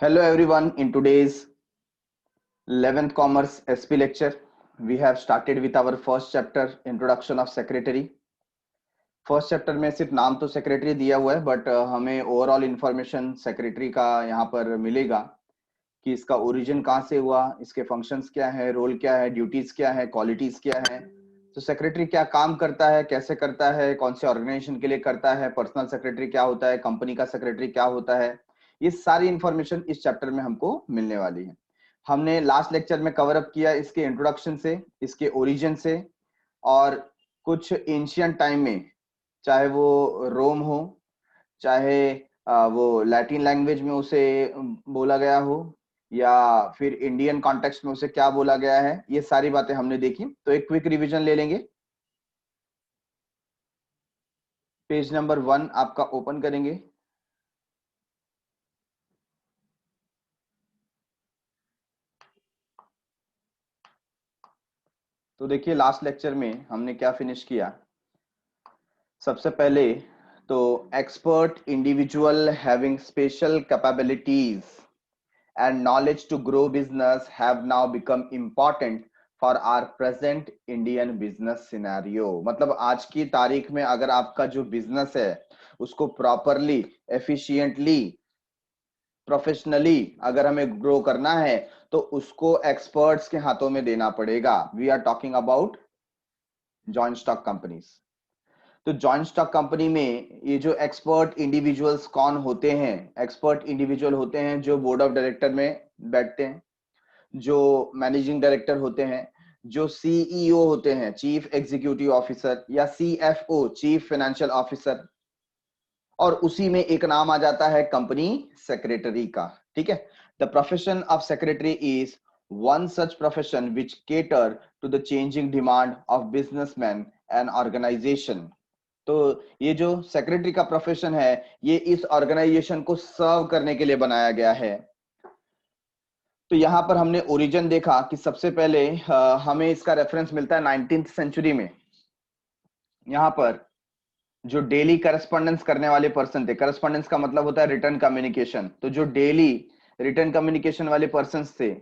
Hello everyone, in today's 11th Commerce SP lecture, we have started with our first chapter, Introduction of Secretary. First chapter में सिर्फ नाम तो secretary दिया हुआ है बट हमें ओवरऑल इंफॉर्मेशन सेक्रेटरी का यहाँ पर मिलेगा कि इसका ओरिजिन कहाँ से हुआ, इसके फंक्शंस क्या है, रोल क्या है, ड्यूटीज क्या है, क्वालिटीज क्या है, तो सेक्रेटरी क्या काम करता है, कैसे करता है, कौन से ऑर्गेनाइजेशन के लिए करता है, पर्सनल सेक्रेटरी क्या होता है, कंपनी का सेक्रेटरी क्या होता है, ये सारी इंफॉर्मेशन इस चैप्टर में हमको मिलने वाली है। हमने लास्ट लेक्चर में कवर अप किया इसके इंट्रोडक्शन से, इसके ओरिजिन से, और कुछ एंशियंट टाइम में, चाहे वो रोम हो, चाहे वो लैटिन लैंग्वेज में उसे बोला गया हो, या फिर इंडियन कॉन्टेक्स्ट में उसे क्या बोला गया है, ये सारी बातें हमने देखी। तो एक क्विक रिवीजन ले लेंगे। पेज नंबर 1 आपका ओपन करेंगे। तो देखिए लास्ट लेक्चर में हमने क्या फिनिश किया। सबसे पहले तो expert individual having special capabilities and knowledge to grow business have now become important for our present Indian business scenario। मतलब आज की तारीख में अगर आपका जो बिजनेस है उसको प्रॉपरली, एफिशिएंटली, प्रोफेशनली अगर हमें ग्रो करना है तो उसको एक्सपर्ट्स के हाथों में देना पड़ेगा। We are talking about joint stock companies. तो जॉइंट स्टॉक कंपनी में ये जो एक्सपर्ट इंडिविजुअल्स कौन होते हैं? एक्सपर्ट इंडिविजुअल होते हैं जो बोर्ड ऑफ डायरेक्टर में बैठते हैं, जो मैनेजिंग डायरेक्टर होते हैं, जो सीईओ होते हैं, चीफ एग्जीक्यूटिव ऑफिसर, या सीएफओ, चीफ फाइनेंशियल ऑफिसर, और उसी में एक नाम आ जाता है कंपनी सेक्रेटरी का। ठीक है। The profession of secretary is one such profession which cater to the changing demand of businessmen and organization। तो ये जो सेक्रेटरी का प्रोफेशन है ये इस ऑर्गेनाइजेशन को सर्व करने के लिए बनाया गया है। तो यहाँ पर हमने ओरिजिन देखा कि सबसे पहले हमें इसका रेफरेंस मिलता है 19th सेंचुरी में। यहाँ पर जो डेली करस्पॉन्डेंस करने वाले पर्सन थे, करस्पॉन्डेंस का मतलब होता है रिटर्न कम्युनिकेशन, तो जो डेली रिटर्न कम्युनिकेशन वाले पर्सन थे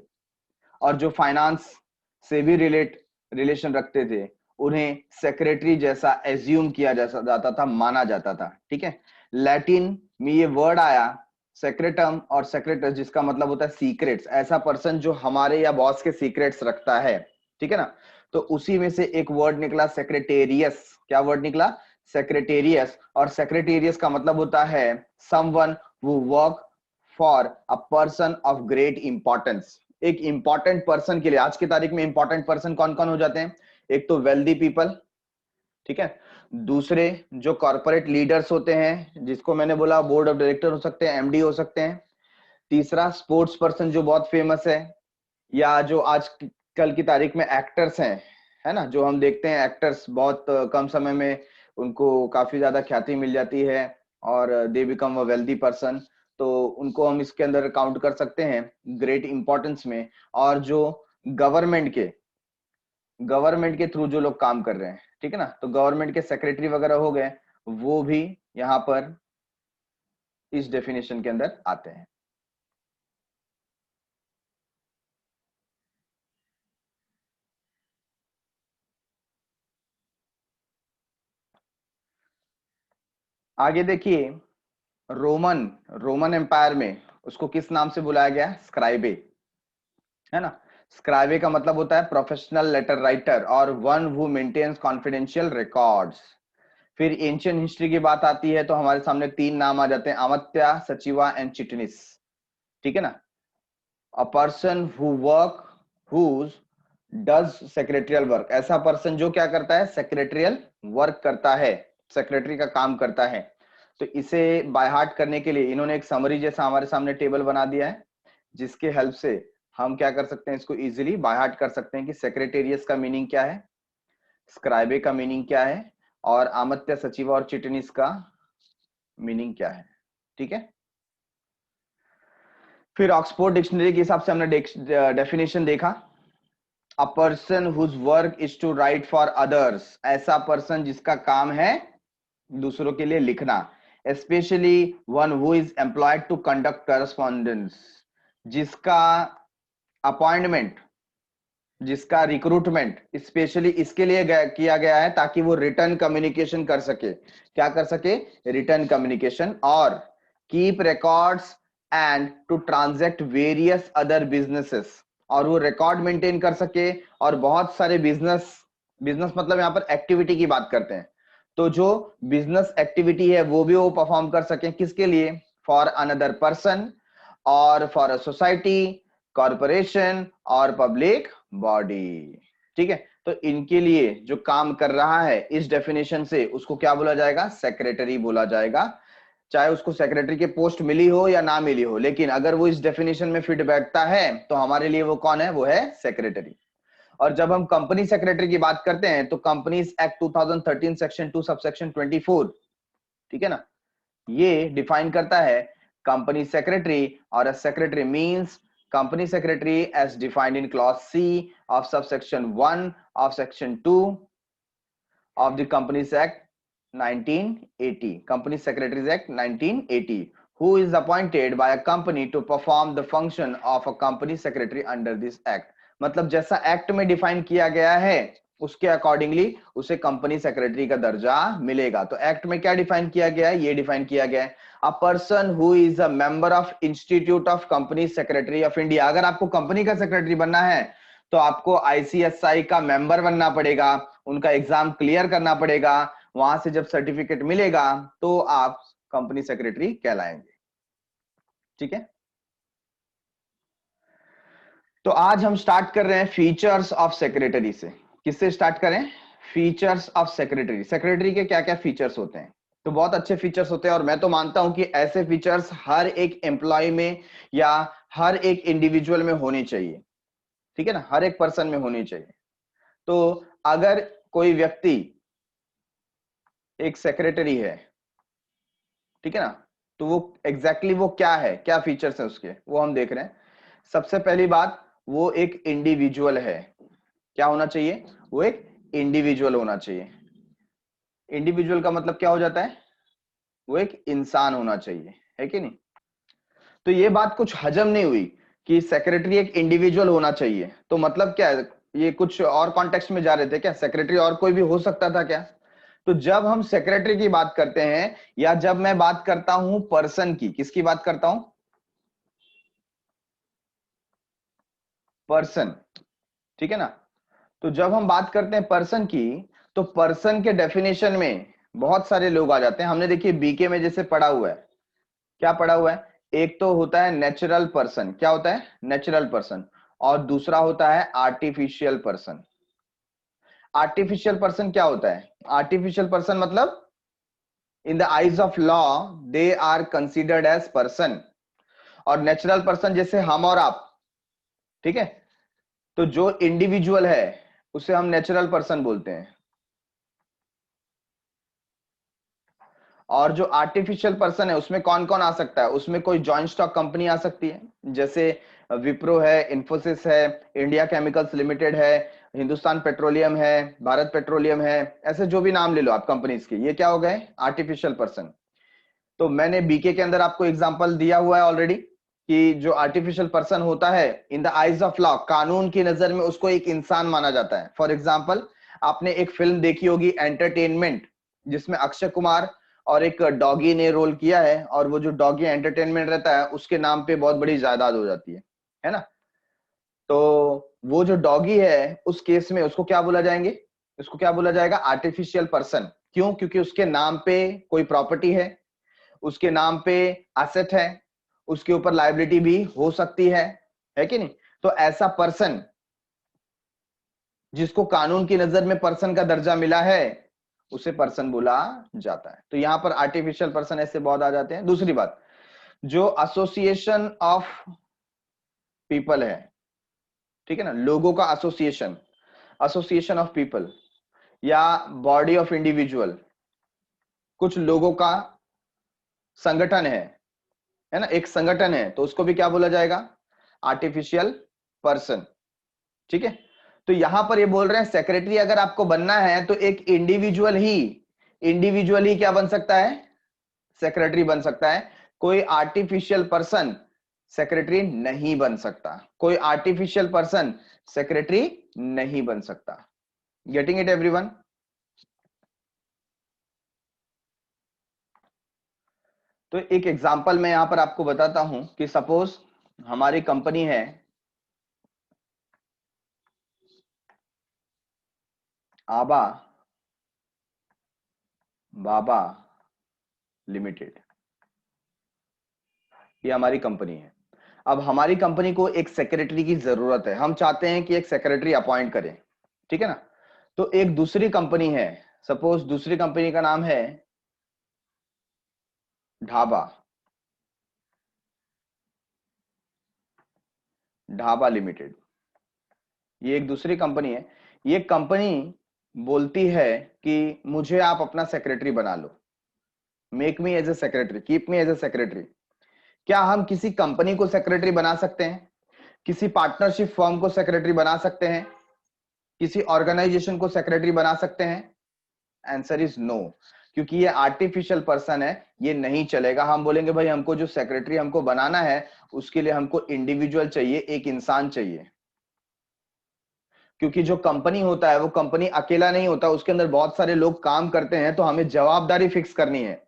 और जो फाइनेंस से भी रिलेशन रखते थे, उन्हें सेक्रेटरी जैसा एज्यूम किया जाता था, माना जाता था। ठीक है। लैटिन में ये वर्ड आया सेक्रेटम और सेक्रेटस, जिसका मतलब होता है सीक्रेट्स, ऐसा पर्सन जो हमारे या बॉस के सीक्रेट्स रखता है। ठीक है ना। तो उसी में से एक वर्ड निकला सेक्रेटेरियस। क्या वर्ड निकला? सेक्रेटेरियस। और सेक्रेटेरियस का मतलब होता है someone who work for a person of great importance. एक इंपॉर्टेंट पर्सन के लिए, आज की तारीख में इंपॉर्टेंट पर्सन कौन कौन हो जाते हैं? एक तो वेल्दी पीपल, ठीक है। दूसरे जो कॉर्पोरेट लीडर्स होते हैं, जिसको मैंने बोला बोर्ड ऑफ डायरेक्टर हो सकते हैं, एमडी हो सकते हैं। तीसरा स्पोर्ट्स पर्सन जो बहुत फेमस है, या जो आज कल की तारीख में एक्टर्स हैं, है ना, जो हम देखते हैं एक्टर्स बहुत कम समय में उनको काफी ज्यादा ख्याति मिल जाती है और they become a wealthy person, तो उनको हम इसके अंदर काउंट कर सकते हैं ग्रेट इंपॉर्टेंस में। और जो गवर्नमेंट के थ्रू जो लोग काम कर रहे हैं, ठीक है ना, तो गवर्नमेंट के सेक्रेटरी वगैरह हो गए, वो भी यहाँ पर इस डेफिनेशन के अंदर आते हैं। आगे देखिए, रोमन रोमन एम्पायर में उसको किस नाम से बुलाया गया? स्क्राइबे, है ना। स्क्राइबे का मतलब होता है प्रोफेशनल लेटर राइटर और one who maintains confidential records. फिर एंशियंट हिस्ट्री की बात आती है तो हमारे सामने तीन नाम आ जाते हैं, अमात्या, सचिवा एंड चिटनिस। ठीक है ना। A person who work whose does secretarial work, ऐसा पर्सन जो क्या करता है? सेक्रेटरियल वर्क करता है, सेक्रेटरी का काम करता है। तो इसे बाय हार्ट करने के लिए इन्होंने एक समरी जैसा हमारे सामने टेबल बना दिया है, जिसके हेल्प से हम क्या कर सकते हैं, इसको इजीली बाय हार्ट कर सकते हैं कि सेक्रेटेरियस का मीनिंग क्या है, स्क्राइबे का मीनिंग क्या है, और आमत्य, सचिवा और चिटनिस का मीनिंग क्या है। ठीक है। फिर ऑक्सफोर्ड डिक्शनरी के हिसाब से हमने डेफिनेशन देखा, a person whose work is to write for others, ऐसा पर्सन जिसका काम है दूसरों के लिए लिखना, specially one who is employed to conduct correspondence, जिसका अपॉइंटमेंट, जिसका रिक्रूटमेंट स्पेशली इसके लिए किया गया है ताकि वो रिटर्न कम्युनिकेशन कर सके। क्या कर सके? रिटर्न कम्युनिकेशन, और keep records and to transact various other businesses, और वो रिकॉर्ड मेंटेन कर सके और बहुत सारे बिजनेस, बिजनेस मतलब यहाँ पर एक्टिविटी की बात करते हैं, तो जो बिजनेस एक्टिविटी है वो भी वो परफॉर्म कर सके। किसके लिए? फॉर अनदर पर्सन और फॉर अ सोसाइटी, कॉरपोरेशन और पब्लिक बॉडी। ठीक है, तो इनके लिए जो काम कर रहा है इस डेफिनेशन से, उसको क्या बोला जाएगा? सेक्रेटरी बोला जाएगा। चाहे उसको सेक्रेटरी के पोस्ट मिली हो या ना मिली हो, लेकिन अगर वो इस डेफिनेशन में फिट बैठता है तो हमारे लिए वो कौन है? वो है सेक्रेटरी। और जब हम कंपनी सेक्रेटरी की बात करते हैं तो कंपनीज एक्ट 2013 सेक्शन 2 सबसेक्शन 24, ठीक है ना, ये डिफाइन करता है कंपनी सेक्रेटरी, और अ secretary means company secretary as defined in clause C of subsection 1 of section 2 of the Companies Act 1980, Company Secretaries Act 1980, who is appointed by a company to perform the function of a company secretary under this act। मतलब जैसा act में define किया गया है उसके accordingly उसे company secretary का दर्जा मिलेगा। तो एक्ट में क्या डिफाइन किया गया है? ये डिफाइन किया गया है, अ person who is a member of institute of company secretary of India. अगर आपको कंपनी का सेक्रेटरी बनना है तो आपको आईसीएसआई का मेंबर बनना पड़ेगा, उनका एग्जाम क्लियर करना पड़ेगा, वहां से जब सर्टिफिकेट मिलेगा तो आप कंपनी सेक्रेटरी कहलाएंगे। ठीक है, तो आज हम स्टार्ट कर रहे हैं फीचर्स ऑफ सेक्रेटरी से। किससे स्टार्ट करें? Features of secretary. सेक्रेटरी के क्या क्या फीचर्स होते हैं? तो बहुत अच्छे फीचर्स होते हैं, और मैं तो मानता हूं कि ऐसे फीचर्स हर एक एम्प्लॉय में या हर एक इंडिविजुअल में होने चाहिए। ठीक है ना, हर एक पर्सन में होनी चाहिए। तो अगर कोई व्यक्ति एक सेक्रेटरी है, ठीक है ना, तो वो एग्जैक्टली वो क्या है, क्या फीचर्स है उसके, वो हम देख रहे हैं। सबसे पहली बात, वो एक इंडिविजुअल है। क्या होना चाहिए? वो एक इंडिविजुअल होना चाहिए। इंडिविजुअल का मतलब क्या हो जाता है? वो एक इंसान होना चाहिए, है कि नहीं? तो ये बात कुछ हजम नहीं हुई कि सेक्रेटरी एक इंडिविजुअल होना चाहिए, तो मतलब क्या है? ये कुछ और कॉन्टेक्स्ट में जा रहे थे क्या? सेक्रेटरी और कोई भी हो सकता था क्या? तो जब हम सेक्रेटरी की बात करते हैं, या जब मैं बात करता हूं पर्सन की, किसकी बात करता हूं? पर्सन। ठीक है ना, तो जब हम बात करते हैं पर्सन की, तो पर्सन के डेफिनेशन में बहुत सारे लोग आ जाते हैं। हमने देखिए बीके में जैसे पढ़ा हुआ है, क्या पढ़ा हुआ है? एक तो होता है नेचुरल पर्सन। क्या होता है? Natural person. और दूसरा होता है आर्टिफिशियल पर्सन। आर्टिफिशियल पर्सन क्या होता है? आर्टिफिशियल पर्सन मतलब in the eyes of law they are considered as person, और नेचुरल पर्सन जैसे हम और आप। ठीक है, तो जो इंडिविजुअल है उसे हम नेचुरल पर्सन बोलते हैं, और जो आर्टिफिशियल पर्सन है उसमें कौन कौन आ सकता है? उसमें कोई जॉइंट स्टॉक कंपनी आ सकती है, जैसे विप्रो है, इन्फोसिस है, इंडिया केमिकल्स लिमिटेड है, हिंदुस्तान पेट्रोलियम है, भारत पेट्रोलियम है, ऐसे जो भी नाम ले लो आप कंपनीज के, ये क्या हो गए? Artificial person. तो मैंने बीके के अंदर आपको एग्जांपल दिया हुआ है ऑलरेडी कि जो आर्टिफिशियल पर्सन होता है इन द आईज ऑफ लॉ, कानून की नजर में उसको एक इंसान माना जाता है। फॉर एग्जांपल, आपने एक फिल्म देखी होगी एंटरटेनमेंट, जिसमें अक्षय कुमार और एक डॉगी ने रोल किया है, और वो जो डॉगी एंटरटेनमेंट रहता है उसके नाम पे बहुत बड़ी जायदाद हो जाती है ना? तो वो जो डॉगी है उस केस में उसको क्या बोला जाएंगे? उसको क्या बोला जाएगा? Artificial person. क्यों? क्योंकि उसके नाम पे कोई प्रॉपर्टी है, उसके नाम पे एसेट है, उसके ऊपर लायबिलिटी भी हो सकती है कि नहीं? तो ऐसा पर्सन जिसको कानून की नजर में पर्सन का दर्जा मिला है उसे पर्सन बोला जाता है। तो यहां पर आर्टिफिशियल पर्सन ऐसे बहुत आ जाते हैं। दूसरी बात, जो एसोसिएशन ऑफ पीपल है, ठीक है ना, लोगों का एसोसिएशन, एसोसिएशन ऑफ पीपल या बॉडी ऑफ इंडिविजुअल, कुछ लोगों का संगठन है ना, एक संगठन है, तो उसको भी क्या बोला जाएगा? Artificial person. ठीक है, तो यहां पर ये बोल रहे हैं सेक्रेटरी अगर आपको बनना है तो एक इंडिविजुअल ही क्या बन सकता है? सेक्रेटरी बन सकता है। कोई आर्टिफिशियल पर्सन सेक्रेटरी नहीं बन सकता, कोई आर्टिफिशियल पर्सन सेक्रेटरी नहीं बन सकता। Getting it everyone? तो एक एग्जांपल मैं यहां पर आपको बताता हूं कि सपोज हमारी कंपनी है आबा बाबा लिमिटेड, ये हमारी कंपनी है। अब हमारी कंपनी को एक सेक्रेटरी की जरूरत है, हम चाहते हैं कि एक सेक्रेटरी अपॉइंट करें, ठीक है ना। तो एक दूसरी कंपनी है, सपोज दूसरी कंपनी का नाम है ढाबा, ढाबा लिमिटेड, ये एक दूसरी कंपनी है। ये कंपनी बोलती है कि मुझे आप अपना सेक्रेटरी बना लो, make me as a secretary, keep me as a secretary. क्या हम किसी कंपनी को सेक्रेटरी बना सकते हैं? किसी पार्टनरशिप फर्म को सेक्रेटरी बना सकते हैं? किसी ऑर्गेनाइजेशन को सेक्रेटरी बना सकते हैं? आंसर इज नो, क्योंकि ये आर्टिफिशियल पर्सन है, ये नहीं चलेगा। हम बोलेंगे भाई हमको जो सेक्रेटरी हमको बनाना है उसके लिए हमको इंडिविजुअल चाहिए, एक इंसान चाहिए, क्योंकि जो कंपनी होता है वो कंपनी अकेला नहीं होता, उसके अंदर बहुत सारे लोग काम करते हैं। तो हमें जवाबदारी फिक्स करनी है,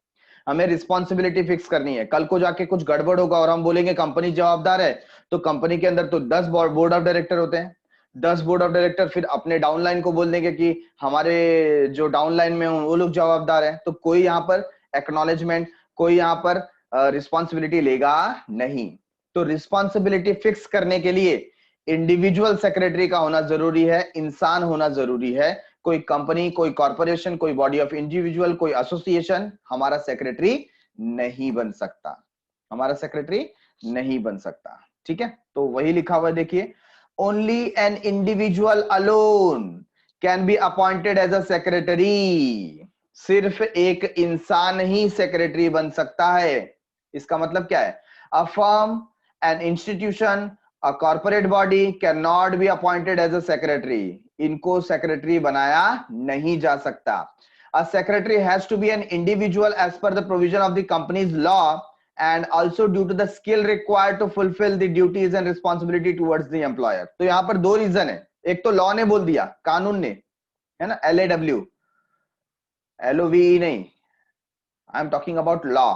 हमें रिस्पॉन्सिबिलिटी फिक्स करनी है। कल को जाके कुछ गड़बड़ होगा और हम बोलेंगे कंपनी जवाबदार है, तो कंपनी के अंदर तो 10 बोर्ड ऑफ डायरेक्टर होते हैं। 10 बोर्ड ऑफ डायरेक्टर फिर अपने डाउनलाइन को बोल देंगे कि हमारे जो डाउनलाइन में वो लोग जवाबदार है, तो कोई यहाँ पर एक्नॉलेजमेंट, कोई यहाँ पर रिस्पॉन्सिबिलिटी लेगा नहीं। तो रिस्पॉन्सिबिलिटी फिक्स करने के लिए इंडिविजुअल सेक्रेटरी का होना जरूरी है, इंसान होना जरूरी है। कोई कंपनी, कोई कॉर्पोरेशन, कोई बॉडी ऑफ इंडिविजुअल, कोई एसोसिएशन हमारा सेक्रेटरी नहीं बन सकता, हमारा सेक्रेटरी नहीं बन सकता, ठीक है। तो वही लिखा हुआ है, देखिए, only an individual alone can be appointed as a secretary. सिर्फ एक इंसान ही सेक्रेटरी बन सकता है। इसका मतलब क्या है? A firm, an institution, a corporate body can not be appointed as a secretary. इनको सेक्रेटरी बनाया नहीं जा सकता। A secretary has to be an individual as per the provision of the companies law and also due to the skill required to fulfill the duties and responsibility towards the employer। तो यहां पर दो reason है, एक तो law ने बोल दिया, कानून ने, है ना, LAW, LOVE नहीं, I am talking about law,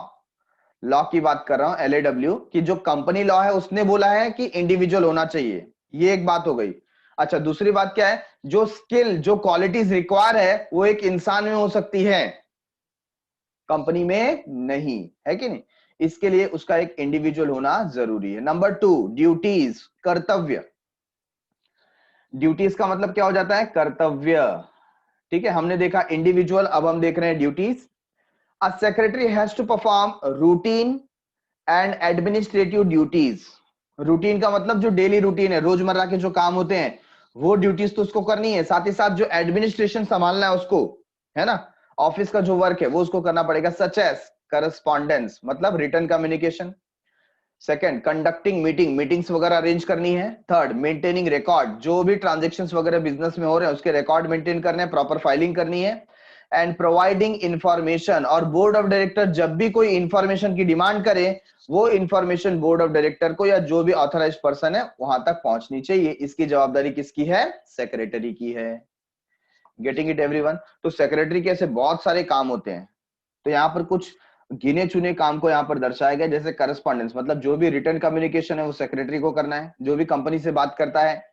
law की बात कर रहा हूं, LAW की जो कंपनी लॉ है उसने बोला है कि इंडिविजुअल होना चाहिए, ये एक बात हो गई। अच्छा, दूसरी बात क्या है? जो स्किल, जो क्वालिटीज रिक्वायर है वो एक इंसान में हो सकती है, कंपनी में नहीं, है कि नहीं। इसके लिए उसका एक इंडिविजुअल होना जरूरी है। नंबर 2, ड्यूटीज, कर्तव्य। ड्यूटीज का मतलब क्या हो जाता है? कर्तव्य, ठीक है। हमने देखा इंडिविजुअल, अब हम देख रहे हैं duties. A secretary has to perform routine and administrative duties. Routine का मतलब जो डेली रूटीन है, रोजमर्रा के जो काम होते हैं, वो ड्यूटीज तो उसको करनी है। साथ ही साथ जो एडमिनिस्ट्रेशन संभालना है उसको, है ना, ऑफिस का जो वर्क है वो उसको करना पड़ेगा। सच एज करस्पॉन्डेंस, मतलब return communication. Second, conducting meeting, meetings वगैरह अरेंज करनी है। थर्ड, मेंटेनिंग रिकॉर्ड, जो भी ट्रांजेक्शंस वगैरह बिजनेस में हो रहे हैं उसके रिकॉर्ड मेंटेन करने हैं, प्रॉपर फाइलिंग करनी है। एंड प्रोवाइडिंग इंफॉर्मेशन, और बोर्ड ऑफ डायरेक्टर जब भी कोई इंफॉर्मेशन की डिमांड करे, वो इंफॉर्मेशन बोर्ड ऑफ डायरेक्टर को या जो भी ऑथराइज्ड पर्सन है वहां तक पहुंचनी चाहिए। इसकी जवाबदारी किसकी है? सेक्रेटरी की है। Getting it everyone? तो सेक्रेटरी के ऐसे बहुत सारे काम होते हैं, तो यहाँ पर कुछ गिने चुने काम को यहाँ पर दर्शाया गया। जैसे करस्पॉन्डेंस, मतलब जो भी रिटर्न कम्युनिकेशन है वो सेक्रेटरी को करना है। जो भी कंपनी से बात करता है,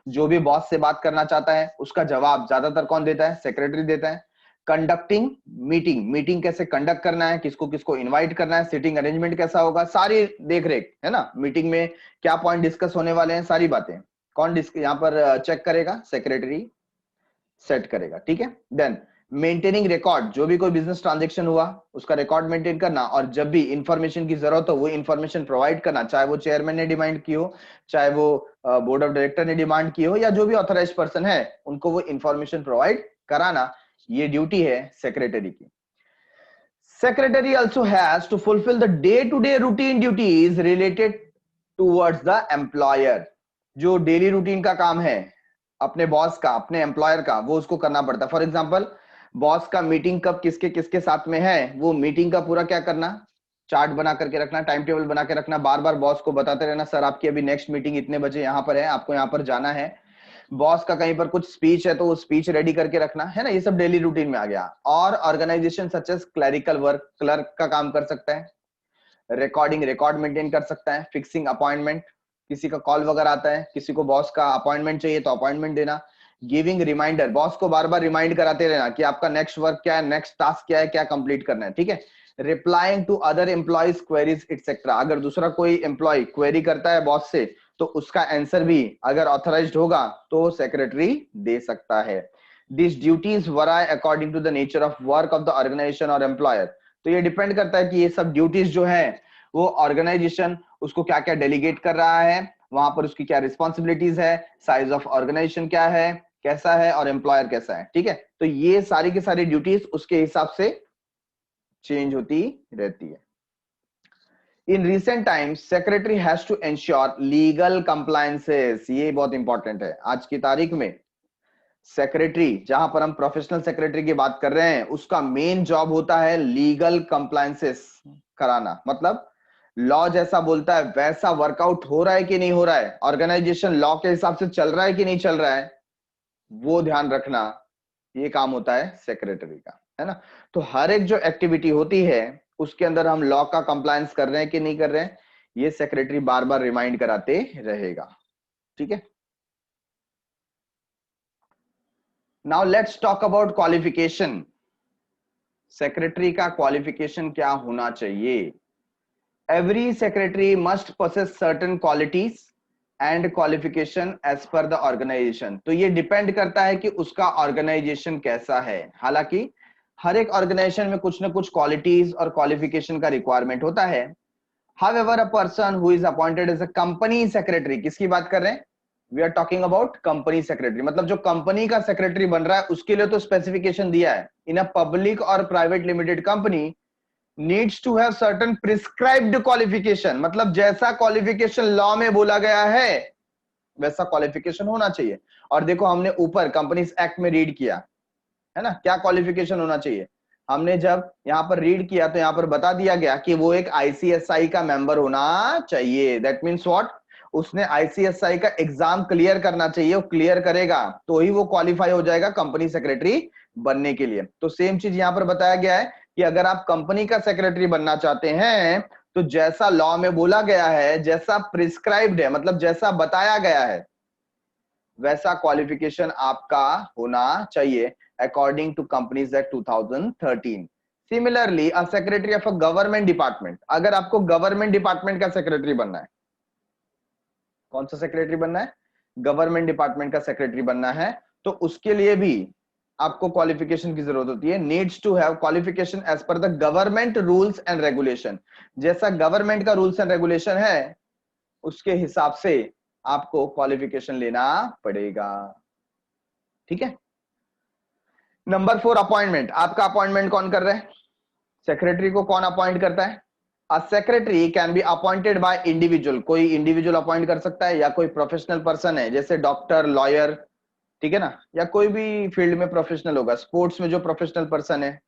जो भी बॉस से बात करना चाहता है, उसका जवाब ज्यादातर कौन देता है? सेक्रेटरी देता है। कंडक्टिंग मीटिंग, मीटिंग कैसे कंडक्ट करना है, किसको किसको इनवाइट करना है, सीटिंग अरेंजमेंट कैसा होगा, सारी देख रेख, है ना। मीटिंग में क्या पॉइंट डिस्कस होने वाले हैं, सारी बातें कौन यहाँ पर चेक करेगा? सेक्रेटरी सेट करेगा, ठीक है। देन मेंटेनिंग रिकॉर्ड, जो भी कोई बिजनेस ट्रांजेक्शन हुआ उसका रिकॉर्ड मेंटेन करना, और जब भी इंफॉर्मेशन की जरूरत हो वो इंफॉर्मेशन प्रोवाइड करना, चाहे वो चेयरमैन ने डिमांड की हो, चाहे वो बोर्ड ऑफ डायरेक्टर ने डिमांड की हो, या जो भी ऑथराइज्ड पर्सन है उनको वो इंफॉर्मेशन प्रोवाइड कराना, ये ड्यूटी है सेक्रेटरी की। Secretary also has to fulfill the day-to-day routine duties related towards the employer। जो डेली रूटीन का काम है अपने बॉस का, अपने एम्प्लॉयर का, वो उसको करना पड़ता है। फॉर एग्जांपल, बॉस का मीटिंग कब किसके किसके साथ में है, वो मीटिंग का पूरा क्या करना, चार्ट बना करके रखना, टाइम टेबल बना के रखना, बार बार बॉस को बताते रहना सर आपकी अभी नेक्स्ट मीटिंग इतने बजे यहाँ पर है, आपको यहाँ पर जाना है। बॉस का कहीं पर कुछ स्पीच है तो वो स्पीच रेडी करके रखना है ना, ये सब डेली रूटीन में आ गया। और organization such as clerical work, clerk का काम कर सकता है, रिकॉर्डिंग रिकॉर्ड मेंटेन कर सकता है, फिक्सिंग अपॉइंटमेंट, किसी का कॉल वगैरह आता है, किसी को बॉस का अपॉइंटमेंट चाहिए तो अपॉइंटमेंट देना, गिविंग रिमाइंडर, बॉस को बार बार रिमाइंड कराते रहना कि आपका नेक्स्ट वर्क क्या है, नेक्स्ट टास्क क्या है, क्या कंप्लीट करना है, ठीक है। Replying to other employees queries etcetera, अगर दूसरा कोई एम्प्लॉय क्वेरी करता है बॉस से तो उसका आंसर भी अगर ऑथराइज्ड होगा तो सेक्रेटरी दे सकता है। This duties vary according to the nature of work of the organisation और एम्प्लॉयर, तो ये डिपेंड करता है कि ये सब ड्यूटीज जो है वो ऑर्गेनाइजेशन उसको क्या क्या डेलीगेट कर रहा है, वहां पर उसकी क्या रिस्पॉन्सिबिलिटीज है, साइज ऑफ ऑर्गेनाइजेशन क्या है, कैसा है, और एम्प्लॉयर कैसा है, ठीक है। तो ये सारी की सारी ड्यूटीज उसके हिसाब से चेंज होती रहती है। In recent times secretary has to ensure legal compliances, ये बहुत इंपॉर्टेंट है आज की तारीख में। सेक्रेटरी, जहां पर हम प्रोफेशनल सेक्रेटरी की बात कर रहे हैं, उसका मेन जॉब होता है लीगल कंप्लायंसेस कराना, मतलब लॉ जैसा बोलता है वैसा वर्कआउट हो रहा है कि नहीं हो रहा है, ऑर्गेनाइजेशन लॉ के हिसाब से चल रहा है कि नहीं चल रहा है, वो ध्यान रखना, ये काम होता है सेक्रेटरी का, है ना। तो हर एक जो एक्टिविटी होती है उसके अंदर हम लॉ का कंप्लायंस कर रहे हैं कि नहीं कर रहे हैं, ये सेक्रेटरी बार बार रिमाइंड कराते रहेगा, ठीक है। Now let's talk about qualification. Secretary का क्वालिफिकेशन क्या होना चाहिए? Every secretary must possess certain qualities and qualification as per the organization, तो ये डिपेंड करता है कि उसका ऑर्गेनाइजेशन कैसा है। हालांकि हर एक ऑर्गेनाइजेशन में कुछ ना कुछ क्वालिटीज और क्वालिफिकेशन का रिक्वायरमेंट होता है। However, a person who is appointed as a company secretary, किसकी बात कर रहे हैं? We are talking about company secretary, मतलब जो कंपनी का सेक्रेटरी बन रहा है उसके लिए तो स्पेसिफिकेशन दिया है। इन अ पब्लिक और private limited company needs to have certain prescribed qualification, मतलब जैसा क्वालिफिकेशन लॉ में बोला गया है वैसा क्वालिफिकेशन होना चाहिए। और देखो हमने ऊपर कंपनीज एक्ट में रीड किया है ना, क्या क्वालिफिकेशन होना चाहिए। हमने जब यहाँ पर रीड किया तो यहाँ पर बता दिया गया कि वो एक आईसीएसआई का मेंबर होना चाहिए। दैट मीन्स व्हाट, उसने आईसीएसआई का एग्जाम क्लियर करना चाहिए, वो क्लियर करेगा तो ही वो क्वालिफाई हो जाएगा कंपनी सेक्रेटरी बनने के लिए। तो सेम चीज यहाँ पर बताया गया है कि अगर आप कंपनी का सेक्रेटरी बनना चाहते हैं तो जैसा लॉ में बोला गया है, जैसा प्रिस्क्राइब्ड है, मतलब जैसा बताया गया है वैसा क्वालिफिकेशन आपका होना चाहिए according to companies act 2013। Similarly a secretary of a government department, अगर आपको गवर्नमेंट डिपार्टमेंट का सेक्रेटरी बनना है, कौन सा सेक्रेटरी बनना है? गवर्नमेंट डिपार्टमेंट का सेक्रेटरी बनना है, तो उसके लिए भी आपको क्वालिफिकेशन की जरूरत होती है। Needs to have qualification as per the government rules and regulation, जैसा गवर्नमेंट का रूल्स एंड रेगुलेशन है उसके हिसाब से आपको क्वालिफिकेशन लेना पड़ेगा, ठीक है। Number 4, appointment. आपका अपॉइंटमेंट कौन कर रहा है? सेक्रेटरी को कौन अपॉइंट करता है? A secretary can be appointed by individual, कोई इंडिविजुअल अपॉइंट कर सकता है या कोई प्रोफेशनल पर्सन है जैसे डॉक्टर, लॉयर, ठीक है ना, या कोई भी फील्ड में प्रोफेशनल होगा, स्पोर्ट्स में जो प्रोफेशनल पर्सन है,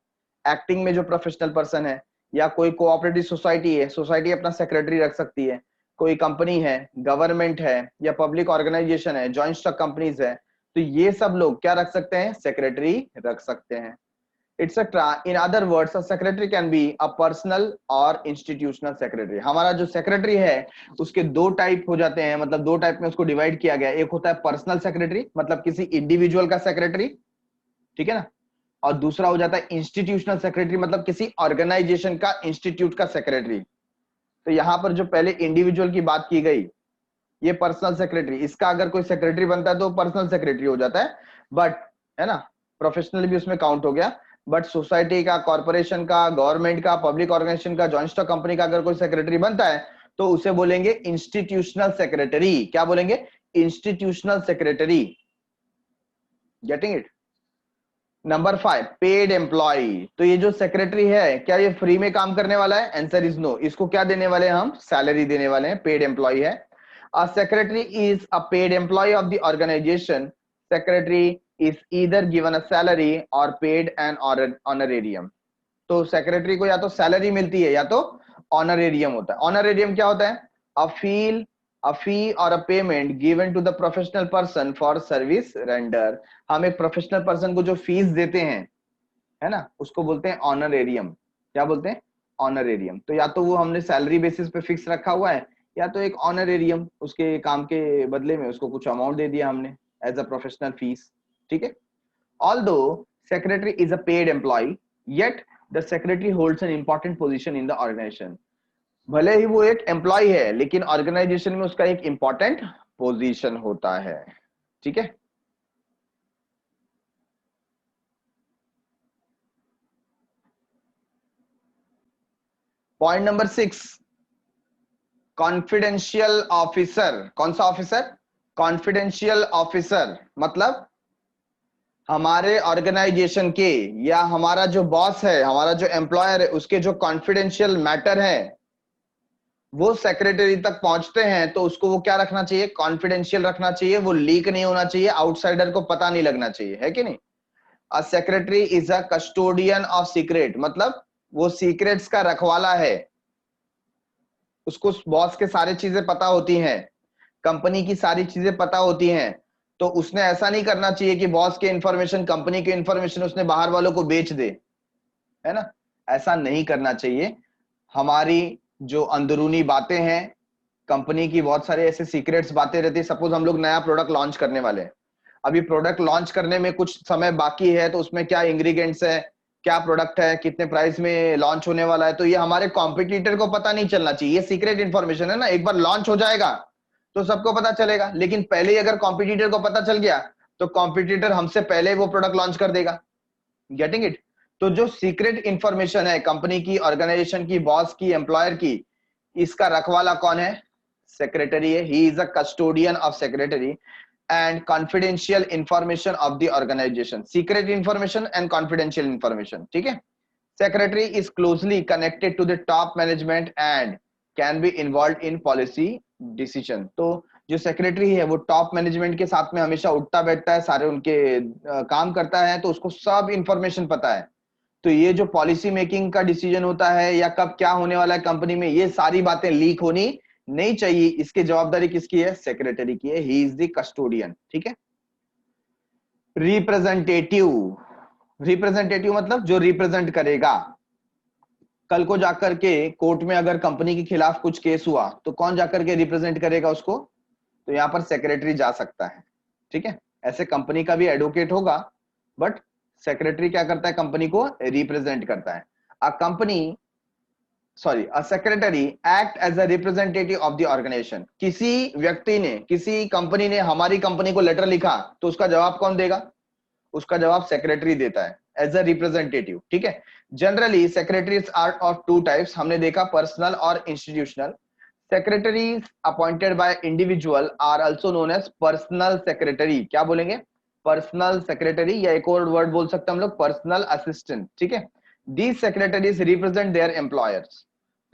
एक्टिंग में जो प्रोफेशनल पर्सन है, या कोई कोऑपरेटिव सोसाइटी है, सोसाइटी अपना सेक्रेटरी रख सकती है, कोई कंपनी है, गवर्नमेंट है, या पब्लिक ऑर्गेनाइजेशन है, जॉइंट स्टॉक कंपनीज है, तो ये सब लोग क्या रख सकते हैं? सेक्रेटरी रख सकते हैं, etcetera. In other words, a secretary can be a personal और इंस्टीट्यूशनल सेक्रेटरी। हमारा जो सेक्रेटरी है उसके दो टाइप हो जाते हैं, मतलब दो टाइप में उसको डिवाइड किया गया। एक होता है पर्सनल सेक्रेटरी, मतलब किसी इंडिविजुअल का सेक्रेटरी, ठीक है ना, और दूसरा हो जाता है इंस्टीट्यूशनल सेक्रेटरी, मतलब किसी ऑर्गेनाइजेशन का, इंस्टीट्यूट का सेक्रेटरी। तो यहां पर जो पहले इंडिविजुअल की बात की गई, ये पर्सनल सेक्रेटरी, इसका अगर कोई सेक्रेटरी बनता है तो पर्सनल सेक्रेटरी हो जाता है, बट है ना, प्रोफेशनल भी उसमें काउंट हो गया। बट सोसाइटी का, कॉर्पोरेशन का, गवर्नमेंट का, पब्लिक ऑर्गेनाइजेशन का, जॉइंट स्टॉक कंपनी का अगर कोई सेक्रेटरी बनता है तो उसे बोलेंगे इंस्टीट्यूशनल सेक्रेटरी। क्या बोलेंगे? Institutional secretary. Getting it? Number 5, paid employee. तो ये जो सेक्रेटरी है क्या ये फ्री में काम करने वाला है? Answer is no. इसको क्या देने वाले हैं? हम सैलरी देने वाले हैं, पेड एम्प्लॉय है। A secretary is a paid employee of the organization. Secretary is either given a salary और पेड एन ऑनरेरियम। तो सेक्रेटरी को या तो सैलरी मिलती है या तो ऑनरेरियम होता है। ऑनरेरियम क्या होता है? अ फी और a payment given to the professional person for service render. हम एक प्रोफेशनल पर्सन को जो फीस देते हैं, है ना, उसको बोलते हैं ऑनरेरियम। क्या बोलते हैं? ऑनरेरियम। तो या तो वो हमने सैलरी बेसिस पे फिक्स रखा हुआ है, या तो एक ऑनरेरियम, उसके काम के बदले में उसको कुछ अमाउंट दे दिया हमने एज अ प्रोफेशनल फीस। ठीक है। Although secretary is a paid employee, yet the secretary holds an important position in the organization. भले ही वो एक एम्प्लॉय है, लेकिन ऑर्गेनाइजेशन में उसका एक इंपॉर्टेंट पोजीशन होता है। ठीक है। Point number 6, confidential officer. कौन सा ऑफिसर? कॉन्फिडेंशियल ऑफिसर मतलब हमारे ऑर्गेनाइजेशन के, या हमारा जो बॉस है, हमारा जो एम्प्लॉयर है, उसके जो कॉन्फिडेंशियल मैटर है वो सेक्रेटरी तक पहुंचते हैं, तो उसको वो क्या रखना चाहिए? कॉन्फिडेंशियल रखना चाहिए। वो लीक नहीं होना चाहिए, आउटसाइडर को पता नहीं लगना चाहिए, है कि नहीं? अ secretary is a custodian of secret, मतलब वो सीक्रेट्स का रखवाला है। उसको बॉस के सारी चीजें पता होती हैं, कंपनी की सारी चीजें पता होती हैं। तो उसने ऐसा नहीं करना चाहिए कि बॉस के इंफॉर्मेशन, कंपनी के इंफॉर्मेशन उसने बाहर वालों को बेच दे, है ना? ऐसा नहीं करना चाहिए। हमारी जो अंदरूनी बातें हैं, कंपनी की बहुत सारे ऐसे सीक्रेट्स बातें रहती है। सपोज हम लोग नया प्रोडक्ट लॉन्च करने वाले हैं, अभी प्रोडक्ट लॉन्च करने में कुछ समय बाकी है, तो उसमें क्या इंग्रेडिएंट्स है, क्या प्रोडक्ट है, कितने प्राइस में लॉन्च होने वाला है, तो ये हमारे कॉम्पिटिटर को पता नहीं चलना चाहिए। ये सीक्रेट इन्फॉर्मेशन है ना, एक बार लॉन्च हो जाएगा तो सबको पता चलेगा। लेकिन पहले ही अगर कॉम्पिटिटर को पता चल गया तो कॉम्पिटिटर हमसे पहले वो प्रोडक्ट लॉन्च कर देगा। Getting it? तो जो सीक्रेट इंफॉर्मेशन है कंपनी की, ऑर्गेनाइजेशन की, बॉस की, एम्प्लॉयर की, इसका रखवाला कौन है? सेक्रेटरी है। He is a custodian of secretary and confidential information of the organization, secret information and confidential information। ठीक है। secretary is closely connected to the top management and can be involved in policy decision। तो जो secretary है वो top management के साथ में हमेशा उठता बैठता है, सारे उनके काम करता है, तो उसको सब इंफॉर्मेशन पता है। तो ये जो पॉलिसी मेकिंग का डिसीजन होता है, या कब क्या होने वाला है कंपनी में, ये सारी बातें लीक होनी नहीं चाहिए। इसकी जवाबदारी किसकी है? सेक्रेटरी की है। He is the custodian. ठीक है। रिप्रेजेंटेटिव। रिप्रेजेंटेटिव मतलब जो रिप्रेजेंट करेगा। कल को जाकर के कोर्ट में अगर कंपनी के खिलाफ कुछ केस हुआ तो कौन जाकर के रिप्रेजेंट करेगा उसको? तो यहां पर सेक्रेटरी जा सकता है। ठीक है। ऐसे कंपनी का भी एडवोकेट होगा, बट सेक्रेटरी क्या करता है? कंपनी को रिप्रेजेंट करता है। A company sorry a secretary act as a representative of the organization. किसी व्यक्ति ने, किसी कंपनी ने हमारी कंपनी को लेटर लिखा, तो उसका जवाब कौन देगा? उसका जवाब सेक्रेटरी देता है एज अ रिप्रेजेंटेटिव। ठीक है। Generally secretaries are of two types, हमने देखा पर्सनल और institutional. Secretaries appointed by individual are also known as personal secretary. क्या बोलेंगे? पर्सनल सेक्रेटरी, या एक और वर्ड बोल सकते हैं हम लोग, पर्सनल असिस्टेंट। ठीक है। These secretaries represent their employers.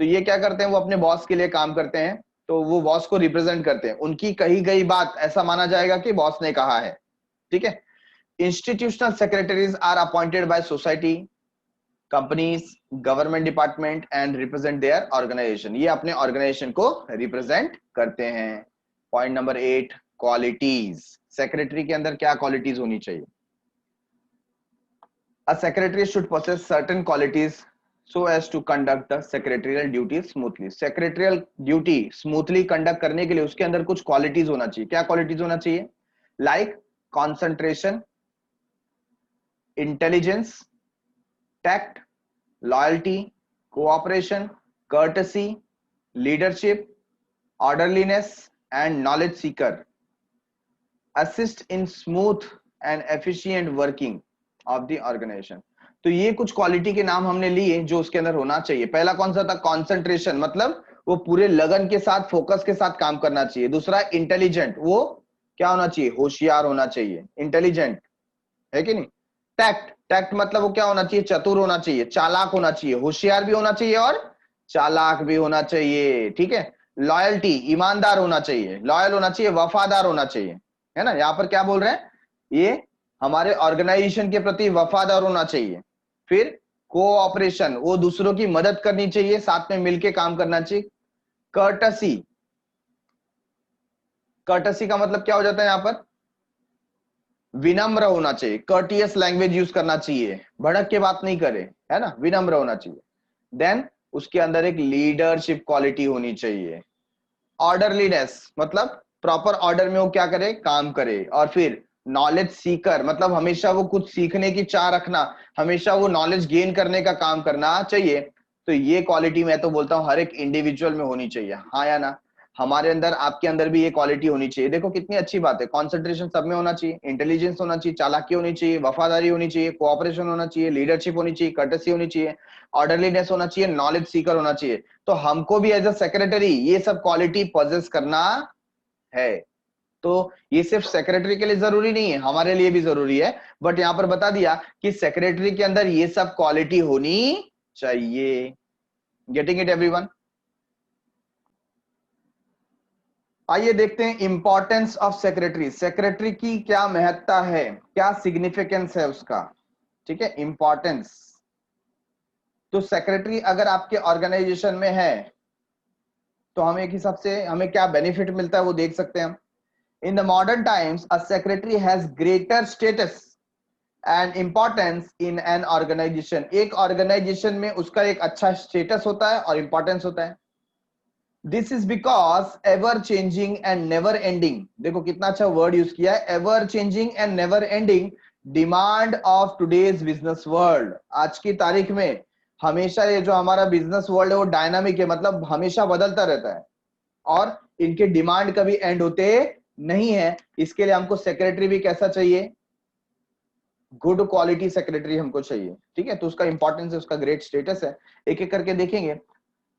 तो ये क्या करते हैं? वो अपने बॉस के लिए काम करते हैं, तो वो बॉस को रिप्रेजेंट करते हैं। उनकी कही गई बात ऐसा माना जाएगा कि बॉस ने कहा है। ठीक है। Institutional secretaries are appointed by society, companies, government department and represent their organization। ये अपने organization को represent करते हैं। Point number 8, qualities. सेक्रेटरी के अंदर क्या क्वालिटीज होनी चाहिए? A secretary should possess certain qualities so as to conduct the secretarial duties smoothly। secretarial duty smoothly conduct करने के लिए उसके अंदर कुछ क्वालिटीज होना चाहिए। क्या क्वालिटीज होना चाहिए? Like concentration, intelligence, tact, loyalty, cooperation, courtesy, leadership, orderliness and knowledge seeker assist in smooth and efficient working of the organization। तो ये कुछ क्वालिटी के नाम हमने लिए जो उसके अंदर होना चाहिए। पहला कौन सा था? कंसंट्रेशन, मतलब वो पूरे लगन के साथ, फोकस के साथ काम करना चाहिए। दूसरा इंटेलिजेंट, वो क्या होना चाहिए? होशियार होना चाहिए, इंटेलिजेंट, है कि नहीं? टैक्ट, टैक्ट मतलब वो क्या होना चाहिए? चतुर होना चाहिए, चालाक होना चाहिए, होशियार भी होना चाहिए और चालाक भी होना चाहिए। ठीक है। लॉयल्टी, ईमानदार होना चाहिए, लॉयल होना चाहिए, वफादार होना चाहिए, है ना? यहां पर क्या बोल रहे हैं? ये हमारे ऑर्गेनाइजेशन के प्रति वफादार होना चाहिए। फिर कोऑपरेशन, वो दूसरों की मदद करनी चाहिए, साथ में मिलके काम करना चाहिए। कर्टसी, कर्टसी का मतलब क्या हो जाता है यहां पर, विनम्र होना चाहिए, कर्टियस लैंग्वेज यूज करना चाहिए, भड़क के बात नहीं करे, है ना, विनम्र होना चाहिए। देन उसके अंदर एक लीडरशिप क्वालिटी होनी चाहिए। ऑर्डरलीनेस मतलब प्रॉपर ऑर्डर में वो क्या करे, काम करे। और फिर नॉलेज सीकर मतलब हमेशा वो कुछ सीखने की चाह रखना, हमेशा वो नॉलेज गेन करने का काम करना चाहिए। तो ये क्वालिटी मैं तो बोलता हूं हर एक इंडिविजुअल में होनी चाहिए, हाँ या ना। हमारे अंदर, आपके अंदर भी ये क्वालिटी होनी चाहिए। देखो कितनी अच्छी बात है, कॉन्सेंट्रेशन सब में होना चाहिए, इंटेलिजेंस होना चाहिए, चालाकी होनी चाहिए, वफादारी होनी चाहिए, कोऑपरेशन होना चाहिए, लीडरशिप होनी चाहिए, कर्टसी होनी चाहिए, ऑर्डरलीनेस होना चाहिए, नॉलेज सीकर होना चाहिए। तो हमको भी एज अ सेक्रेटरी ये सब क्वालिटी पॉजेस करना है। तो ये सिर्फ सेक्रेटरी के लिए जरूरी नहीं है, हमारे लिए भी जरूरी है। बट यहां पर बता दिया कि सेक्रेटरी के अंदर ये सब क्वालिटी होनी चाहिए। Getting it everyone? आइए देखते हैं इंपॉर्टेंस ऑफ सेक्रेटरी। सेक्रेटरी की क्या महत्ता है, क्या सिग्निफिकेंस है उसका, ठीक है, इंपॉर्टेंस। तो सेक्रेटरी अगर आपके ऑर्गेनाइजेशन में है तो हम एक हिसाब से हमें क्या बेनिफिट मिलता है वो देख सकते हैं हम। In the modern times a secretary has greater status and importance in an organization. एक ऑर्गेनाइजेशन में उसका एक अच्छा स्टेटस होता है और इंपॉर्टेंस होता है। This is because ever changing and never ending, देखो कितना अच्छा वर्ड यूज किया है, ever changing and never ending demand of today's business world. आज की तारीख में हमेशा ये जो हमारा बिजनेस वर्ल्ड है वो डायनामिक है, मतलब हमेशा बदलता रहता है और इनके डिमांड कभी एंड होते नहीं है। इसके लिए हमको सेक्रेटरी भी कैसा चाहिए, गुड क्वालिटी सेक्रेटरी हमको चाहिए, ठीक है। तो उसका इंपॉर्टेंस है, उसका ग्रेट स्टेटस है। एक एक करके देखेंगे।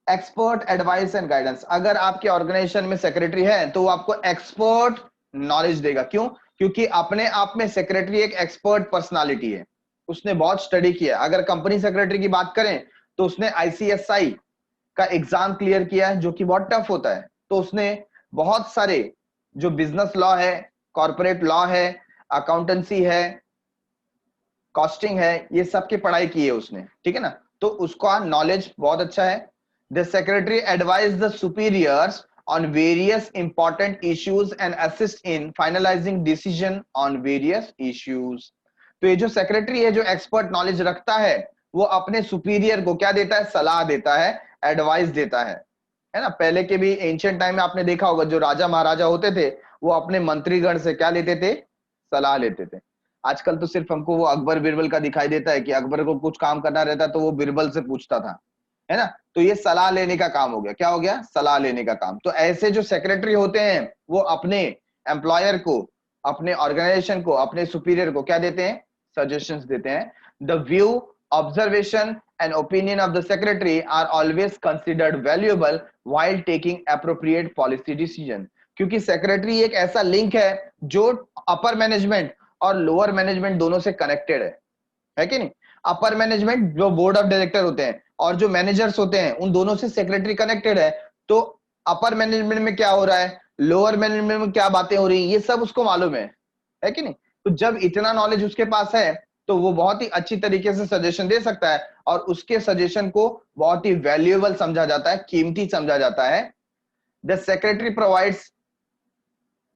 एक्सपर्ट एडवाइस एंड गाइडेंस, अगर आपके ऑर्गेनाइजेशन में सेक्रेटरी है तो वो आपको एक्सपर्ट नॉलेज देगा। क्यों? क्योंकि अपने आप में सेक्रेटरी एक एक्सपर्ट पर्सनालिटी है, उसने बहुत स्टडी किया। अगर कंपनी सेक्रेटरी की बात करें तो उसने आईसीएसआई का एग्जाम क्लियर किया है जो कि बहुत टफ होता है। तो उसने बहुत सारे जो बिजनेस लॉ है, कॉर्पोरेट लॉ है, अकाउंटेंसी है, कॉस्टिंग है, ये सब की पढ़ाई की है उसने, ठीक है ना। तो उसका नॉलेज बहुत अच्छा है। The secretary advise the superiors on various important issues and assist in finalizing decision on various issues। तो ये जो सेक्रेटरी है जो एक्सपर्ट नॉलेज रखता है वो अपने सुपीरियर को क्या देता है, सलाह देता है, एडवाइस देता है ना। पहले के भी एंशिएंट टाइम में आपने देखा होगा जो राजा महाराजा होते थे वो अपने मंत्रीगण से क्या लेते थे, सलाह लेते थे। आजकल तो सिर्फ हमको वो अकबर बिरबल का दिखाई देता है कि अकबर को कुछ काम करना रहता तो वो बिरबल से पूछता था, है ना। तो ये सलाह लेने का काम हो गया, क्या हो गया, सलाह लेने का काम। तो ऐसे जो सेक्रेटरी होते हैं वो अपने एम्प्लॉयर को, अपने ऑर्गेनाइजेशन को, अपने सुपीरियर को क्या देते हैं, सजेशंस देते हैं। The view, observation and opinion of the secretary are always considered valuable while taking appropriate policy decision. क्योंकि सेक्रेटरी एक ऐसा लिंक है जो अपर मैनेजमेंट और लोअर मैनेजमेंट दोनों से कनेक्टेड है कि नहीं। अपर मैनेजमेंट जो बोर्ड ऑफ डायरेक्टर होते हैं और जो मैनेजर्स होते हैं उन दोनों से सेक्रेटरी कनेक्टेड है। तो अपर मैनेजमेंट में क्या हो रहा है, लोअर मैनेजमेंट में क्या बातें हो रही हैं, ये सब उसको मालूम है कि नहीं। तो जब इतना नॉलेज उसके पास है तो वो बहुत ही अच्छी तरीके से सजेशन दे सकता है और उसके सजेशन को बहुत ही वैल्यूएबल समझा जाता है, कीमती समझा जाता है। The secretary provides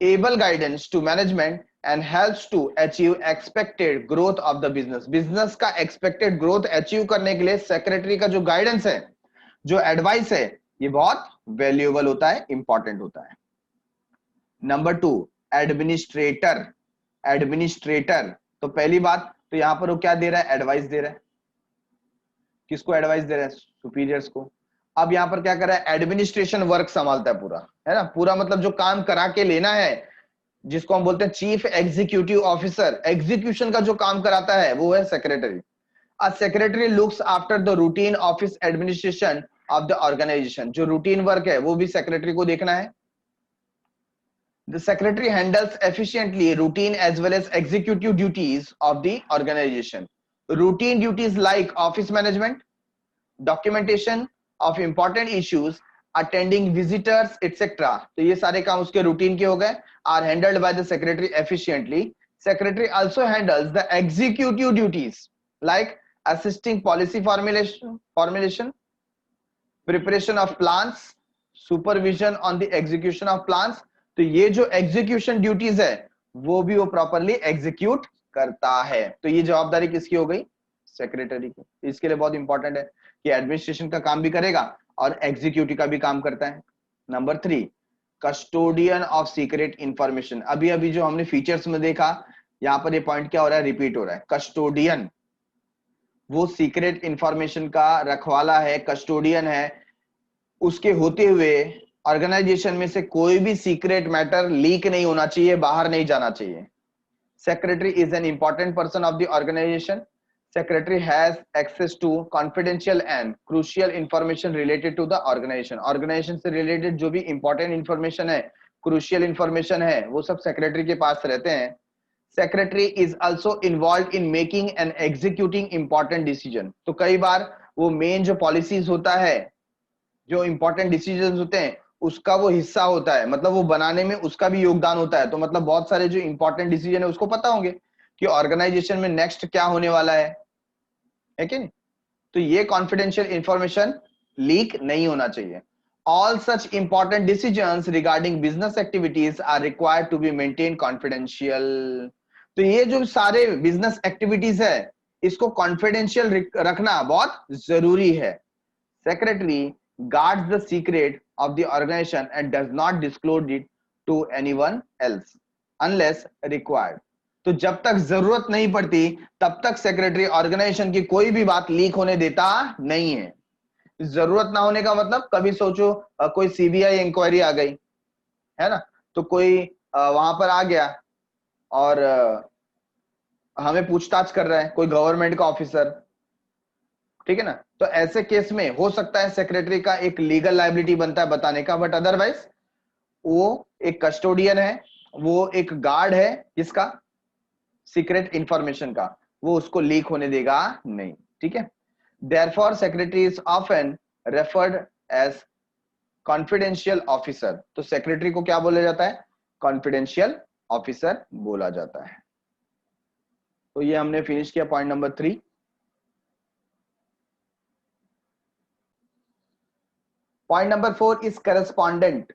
able guidance to management and helps to achieve expected growth of the business। Business का expected growth achieve करने के लिए सेक्रेटरी का जो गाइडेंस है, जो एडवाइस है, ये बहुत वैल्यूएबल होता है, इंपॉर्टेंट होता है। Number 2, administrator. एडमिनिस्ट्रेटर तो पहली बात तो यहां पर वो क्या दे रहा है, एडवाइस दे रहा है। किसको एडवाइस दे रहा है, सुपीरियर्स को। अब यहां पर क्या कर रहा है, एडमिनिस्ट्रेशन वर्क संभालता है पूरा, है ना। पूरा मतलब जो काम करा के लेना है, जिसको हम बोलते हैं चीफ एग्जीक्यूटिव ऑफिसर, एग्जीक्यूशन का जो काम कराता है वो है secretary. A secretary looks after the routine office administration of the organization. जो रूटीन वर्क है वो भी सेक्रेटरी को देखना है। The secretary handles efficiently routine as well as executive duties of the organization। Routine duties like office management, documentation of important issues, attending visitors etc, तो ये सारे काम उसके रूटीन के हो गए, are handled by the secretary efficiently। Secretary also handles the executive duties like assisting policy formulation, preparation of plans, supervision on the execution of plans. तो ये जो execution duties है वो भी वो properly execute करता है। तो ये जवाबदारी किसकी हो गई? सेक्रेटरी की। इसके लिए बहुत इंपॉर्टेंट है कि एडमिनिस्ट्रेशन का काम भी करेगा और एग्जीक्यूटिव का भी काम करता है। Number 3, custodian of secret information. अभी अभी जो हमने फीचर्स में देखा, यहां पर ये पॉइंट क्या हो रहा है? रिपीट हो रहा है। कस्टोडियन वो सीक्रेट इंफॉर्मेशन का रखवाला है, कस्टोडियन है। उसके होते हुए ऑर्गेनाइजेशन में से कोई भी सीक्रेट मैटर लीक नहीं होना चाहिए, बाहर नहीं जाना चाहिए। Secretary is an important person of the organization. Secretary has access to confidential and crucial information related to the organization. Organization से related जो भी important information है, crucial information है, वो सब secretary के पास रहते हैं। Secretary is also involved in making and executing important decision. तो कई बार वो main जो policies होता है, जो important decisions होते हैं, उसका वो हिस्सा होता है, मतलब वो बनाने में उसका भी योगदान होता है। तो मतलब बहुत सारे जो important decision है उसको पता होंगे कि ऑर्गेनाइजेशन में नेक्स्ट क्या होने वाला है कि नहीं? तो ये कॉन्फिडेंशियल इंफॉर्मेशन लीक नहीं होना चाहिए। All such important decisions regarding business activities are required to be maintain confidential. तो ये जो सारे बिजनेस एक्टिविटीज है इसको कॉन्फिडेंशियल रखना बहुत जरूरी है। Secretary guards the secret of the organization and does not disclose it to anyone else unless required. तो जब तक जरूरत नहीं पड़ती तब तक सेक्रेटरी ऑर्गेनाइजेशन की कोई भी बात लीक होने देता नहीं है। जरूरत ना होने का मतलब, कभी सोचो कोई सीबीआई इंक्वायरी आ गई है ना, तो कोई वहां पर आ गया और हमें पूछताछ कर रहा है, कोई गवर्नमेंट का ऑफिसर, ठीक है ना, तो ऐसे केस में हो सकता है सेक्रेटरी का एक लीगल लायबिलिटी बनता है बताने का, बट अदरवाइज वो एक कस्टोडियन है, वो एक गार्ड है किसका? सीक्रेट इंफॉर्मेशन का, वो उसको लीक होने देगा नहीं। ठीक है, therefore secretary is often referred as confidential officer. तो सेक्रेटरी को क्या बोला जाता है? कॉन्फिडेंशियल ऑफिसर बोला जाता है। तो ये हमने फिनिश किया point number 3। Point number 4 is correspondent.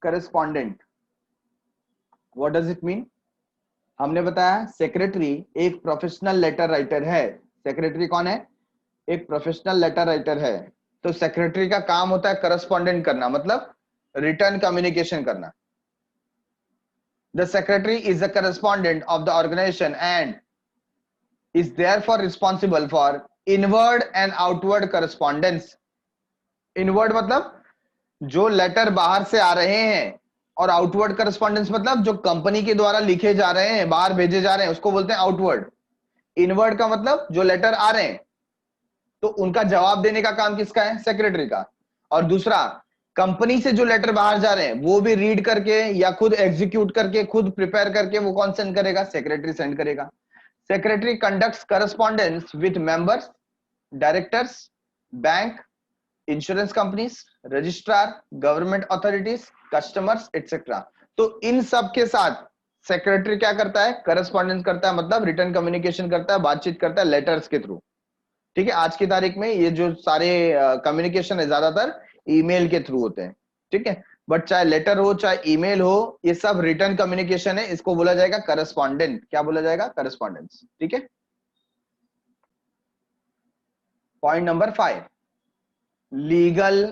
Correspondent what does it mean? हमने बताया सेक्रेटरी एक प्रोफेशनल लेटर राइटर है। सेक्रेटरी कौन है? एक प्रोफेशनल लेटर राइटर है। तो सेक्रेटरी का काम होता है करस्पॉन्डेंट करना, मतलब रिटर्न कम्युनिकेशन करना। The secretary is the correspondent of the organization and is therefore responsible for inward and outward correspondence. Inward मतलब जो लेटर बाहर से आ रहे हैं, और आउटवर्ड करस्पॉन्डेंस मतलब जो कंपनी के द्वारा लिखे जा रहे हैं, बाहर भेजे जा रहे हैं, उसको बोलते हैं आउटवर्ड। इनवर्ड का मतलब जो लेटर आ रहे हैं तो उनका जवाब देने का काम किसका है? सेक्रेटरी का। और दूसरा, कंपनी से जो लेटर बाहर जा रहे हैं वो भी रीड करके या खुद एग्जीक्यूट करके, खुद प्रिपेयर करके वो कौन सेंड करेगा? सेक्रेटरी सेंड करेगा। Secretary conducts correspondence with members, directors, bank, insurance companies, registrar, government authorities, customers etcetera. तो इन सब के साथ सेक्रेटरी क्या करता है? करस्पॉन्डेंस करता है, मतलब रिटर्न कम्युनिकेशन करता है, बातचीत करता है लेटर्स के थ्रू। ठीक है, आज की तारीख में ये जो सारे कम्युनिकेशन है ज्यादातर ईमेल के थ्रू होते हैं। ठीक है, बट चाहे लेटर हो चाहे ईमेल हो, ये सब रिटर्न कम्युनिकेशन है, इसको बोला जाएगा करस्पॉन्डेंट। क्या बोला जाएगा? करस्पॉन्डेंस। ठीक है, point number 5, legal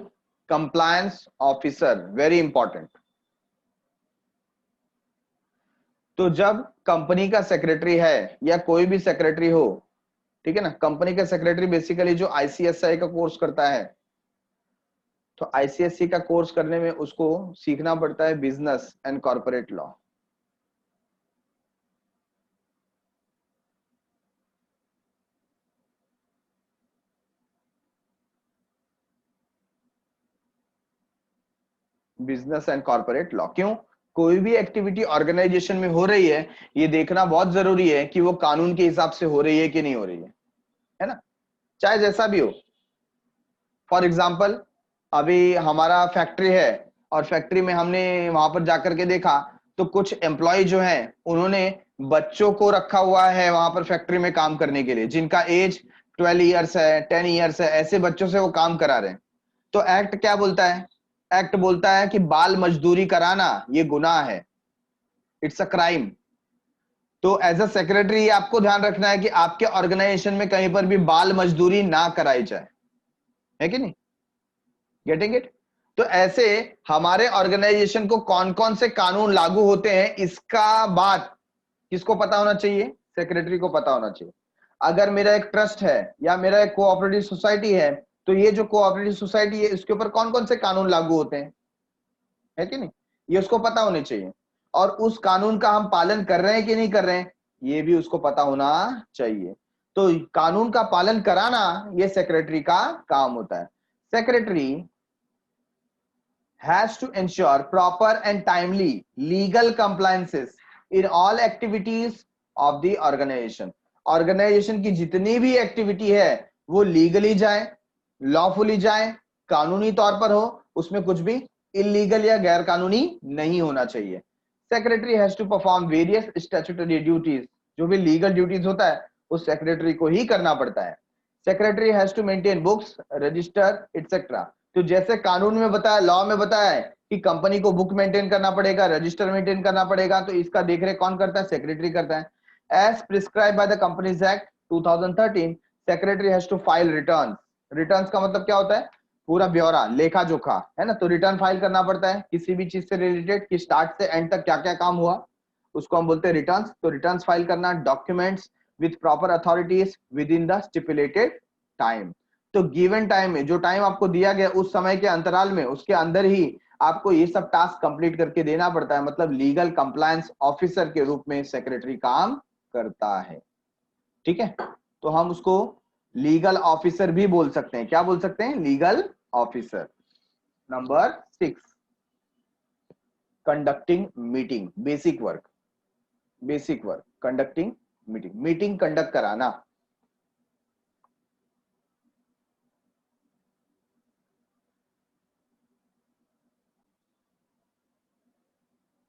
compliance officer, very important. तो जब कंपनी का सेक्रेटरी है या कोई भी सेक्रेटरी हो, ठीक है ना, कंपनी का सेक्रेटरी बेसिकली जो आईसीएसआई का कोर्स करता है, तो आईसीएससी का कोर्स करने में उसको सीखना पड़ता है business and corporate law. Business and corporate law क्यों? कोई भी एक्टिविटी ऑर्गेनाइजेशन में हो रही है, ये देखना बहुत जरूरी है कि वो कानून के हिसाब से हो रही है कि नहीं हो रही है ना, चाहे जैसा भी हो। फॉर एग्जाम्पल, अभी हमारा फैक्ट्री है और फैक्ट्री में हमने वहां पर जाकर के देखा तो कुछ एम्प्लॉय जो हैं उन्होंने बच्चों को रखा हुआ है वहां पर फैक्ट्री में काम करने के लिए, जिनका एज 12 ईयर्स है, 10 ईयर्स है, ऐसे बच्चों से वो काम करा रहे हैं। तो एक्ट क्या बोलता है? एक्ट बोलता है कि बाल मजदूरी कराना ये गुनाह है, इट्स अ क्राइम। तो एज अ सेक्रेटरी आपको ध्यान रखना है कि आपके ऑर्गेनाइजेशन में कहीं पर भी बाल मजदूरी ना कराई जाए, है कि नहीं? Getting it? तो ऐसे हमारे ऑर्गेनाइजेशन को कौन कौन से कानून लागू होते हैं, इसका बात किसको पता होना चाहिए? सेक्रेटरी को पता होना चाहिए। अगर मेरा एक ट्रस्ट है या मेरा एक कोऑपरेटिव सोसाइटी है, तो ये जो कोऑपरेटिव सोसाइटी है इसके ऊपर कौन कौन से कानून लागू होते हैं, है कि नहीं, ये उसको पता होने चाहिए। और उस कानून का हम पालन कर रहे हैं कि नहीं कर रहे हैं, ये भी उसको पता होना चाहिए। तो कानून का पालन कराना ये सेक्रेटरी का काम होता है। Secretary has to ensure proper and timely legal compliances in all activities of the organization. Organization की जितनी भी एक्टिविटी है वो लीगली जाए, लॉफुली जाए, कानूनी तौर पर हो, उसमें कुछ भी इलीगल या गैर कानूनी नहीं होना चाहिए। Secretary has to perform various statutory duties, जो भी लीगल ड्यूटीज होता है उस सेक्रेटरी को ही करना पड़ता है। Secretary has to maintain books, register etcetera. तो जैसे कानून में बताया, लॉ में बताया है कि कंपनी को बुक मेंटेन करना पड़ेगा, रजिस्टर मेंटेन करना पड़ेगा, तो इसका देखरेख कौन करता है? सेक्रेटरी करता है। As prescribe by the companies act 2013, secretary has to file returns. Returns का मतलब क्या होता है? पूरा ब्यौरा, लेखा जोखा, है ना। तो रिटर्न फाइल करना पड़ता है किसी भी चीज से रिलेटेड, कि स्टार्ट से एंड तक क्या क्या काम हुआ, उसको हम बोलते हैं रिटर्न्स। तो रिटर्न्स फाइल करना, documents with proper authorities with in the stipulated time. तो गिवन टाइम में, जो टाइम आपको दिया गया उस समय के अंतराल में, उसके अंदर ही आपको ये सब टास्क कंप्लीट करके देना पड़ता है। मतलब लीगल कंप्लायंस ऑफिसर के रूप में सेक्रेटरी काम करता है, ठीक है। तो हम उसको लीगल ऑफिसर भी बोल सकते हैं। क्या बोल सकते हैं? Legal officer. Number 6, conducting meeting. Basic work, basic work, conducting meeting, meeting conduct कराना।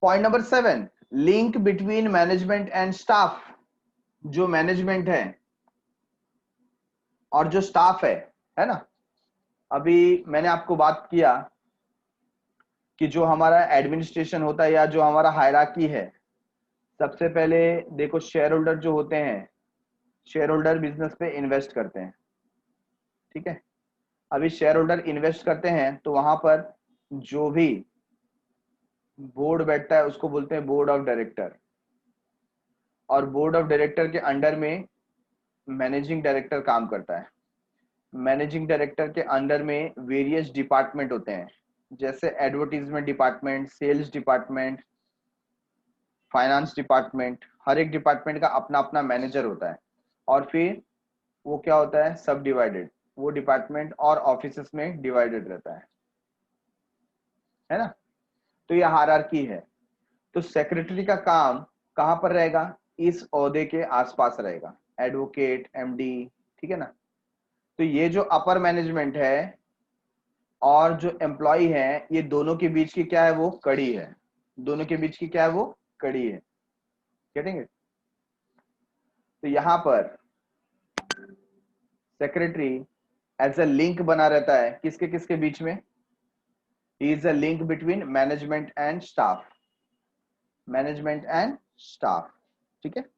Point number 7, link between management and staff. जो मैनेजमेंट है और जो स्टाफ है ना। अभी मैंने आपको बात किया कि जो हमारा एडमिनिस्ट्रेशन होता है या जो हमारा हायरार्की है, सबसे पहले देखो शेयर होल्डर जो होते हैं, शेयर होल्डर बिजनेस पे इन्वेस्ट करते हैं, ठीक है। अभी शेयर होल्डर इन्वेस्ट करते हैं तो वहां पर जो भी बोर्ड बैठता है उसको बोलते हैं बोर्ड ऑफ डायरेक्टर। और बोर्ड ऑफ डायरेक्टर के अंडर में मैनेजिंग डायरेक्टर काम करता है। मैनेजिंग डायरेक्टर के अंडर में वेरियस डिपार्टमेंट होते हैं, जैसे advertisement department, sales department, finance department. हर एक डिपार्टमेंट का अपना अपना मैनेजर होता है। और फिर वो क्या होता है? सब डिवाइडेड। वो डिपार्टमेंट और ऑफिसेस में डिवाइडेड रहता है ना। तो ये हायरार्की है। तो सेक्रेटरी का काम कहां पर रहेगा? इस ओहदे के आसपास रहेगा, एडवोकेट, एमडी, ठीक है ना। तो ये जो अपर मैनेजमेंट है और जो एम्प्लॉय है, ये दोनों के बीच की क्या है? वो कड़ी है। दोनों के बीच की क्या है? वो कड़ी है। Getting it? तो यहां पर सेक्रेटरी एज अ लिंक बना रहता है किसके किसके बीच में? He is a link between management and staff, management and staff, ठीक है।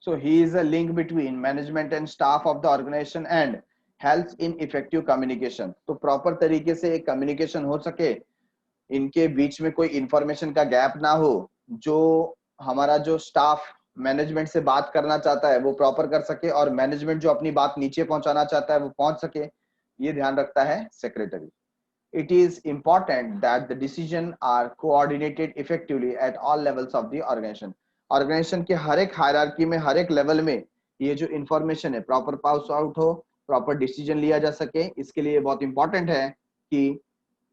So he is a link between management and staff of the organization and helps in effective communication. तो proper तरीके से एक कम्युनिकेशन हो सके, इनके बीच में कोई इंफॉर्मेशन का गैप ना हो, जो हमारा जो स्टाफ मैनेजमेंट से बात करना चाहता है वो प्रॉपर कर सके, और मैनेजमेंट जो अपनी बात नीचे पहुंचाना चाहता है वो पहुंच सके, ये ध्यान रखता है secretary. It is important that the decisions are coordinated effectively at all levels of the organization. Organization के हर एक हायरार्की में, हर एक लेवल में ये जो इंफॉर्मेशन है प्रॉपर पास आउट हो, प्रॉपर डिसीजन लिया जा सके। इसके लिए बहुत इंपॉर्टेंट है कि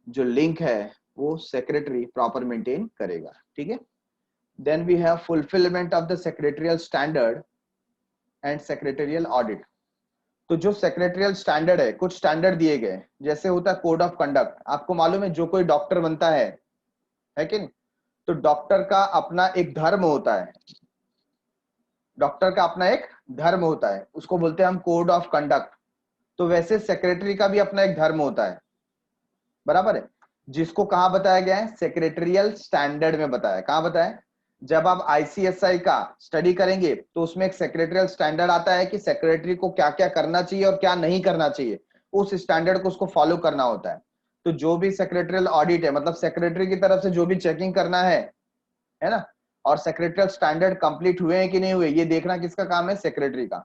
जो लिंक है वो सेक्रेटरी प्रॉपर मेंटेन करेगा, ठीक है। Then we have fulfilment of the secretarial standard and secretarial audit. तो जो सेक्रेटरियल स्टैंडर्ड है, कुछ स्टैंडर्ड दिए गए, जैसे होता है कोड ऑफ कंडक्ट। आपको मालूम है जो कोई डॉक्टर बनता है कि नहीं, तो डॉक्टर का अपना एक धर्म होता है, डॉक्टर का अपना एक धर्म होता है, उसको बोलते हैं हम कोड ऑफ कंडक्ट। तो वैसे सेक्रेटरी का भी अपना एक धर्म होता है, बराबर है, जिसको कहां बताया गया है, सेक्रेटरियल स्टैंडर्ड में बताया। कहां बताया है? जब आप आईसीएसआई का स्टडी करेंगे तो उसमें एक सेक्रेटरियल स्टैंडर्ड आता है कि सेक्रेटरी को क्या क्या करना चाहिए और क्या नहीं करना चाहिए, उस स्टैंडर्ड को उसको फॉलो करना होता है। तो जो भी सेक्रेटरियल ऑडिट है, मतलब सेक्रेटरी की तरफ से जो भी चेकिंग करना है ना, और सेक्रेटरियल स्टैंडर्ड कंप्लीट हुए हैं कि नहीं हुए, ये देखना किसका काम है, सेक्रेटरी का।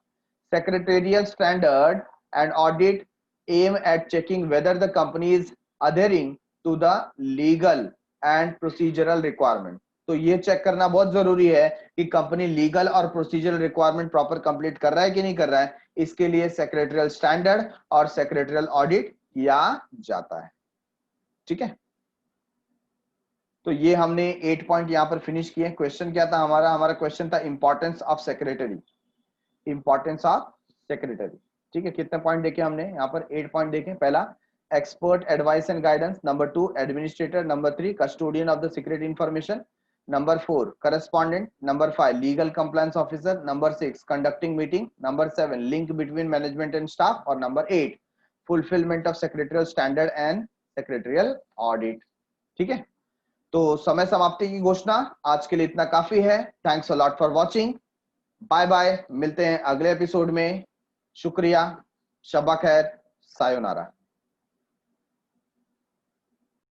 Secretarial standard and audit aim at checking whether the company is adhering to the legal and procedural requirement। तो ये चेक करना बहुत जरूरी है कि कंपनी लीगल और प्रोसीजरल रिक्वायरमेंट प्रॉपर कंप्लीट कर रहा है कि नहीं कर रहा है। इसके लिए सेक्रेटरियल स्टैंडर्ड और सेक्रेटरियल ऑडिट किया जाता है, ठीक है। तो ये हमने 8 पॉइंट यहां पर फिनिश किए। क्वेश्चन क्या था हमारा? हमारा क्वेश्चन था importance of secretary, importance of secretary, ठीक है। कितने पॉइंट देखे हमने यहाँ पर? 8 पॉइंट देखे। पहला, expert advice and guidance. Number 2, administrator. Number 3, custodian of the secret information. Number 4, correspondent. Number 5, legal compliance officer. Number 6, conducting meeting. Number 7, link between management and staff. और number 8, fulfilment of secretarial standard and secretarial audit, ठीक है। तो समय समाप्ति की घोषणा आज के लिए इतना काफी है। Thanks a lot for watching. Bye bye, मिलते हैं अगले एपिसोड में। शुक्रिया, शब्बा खैर, सायोनारा।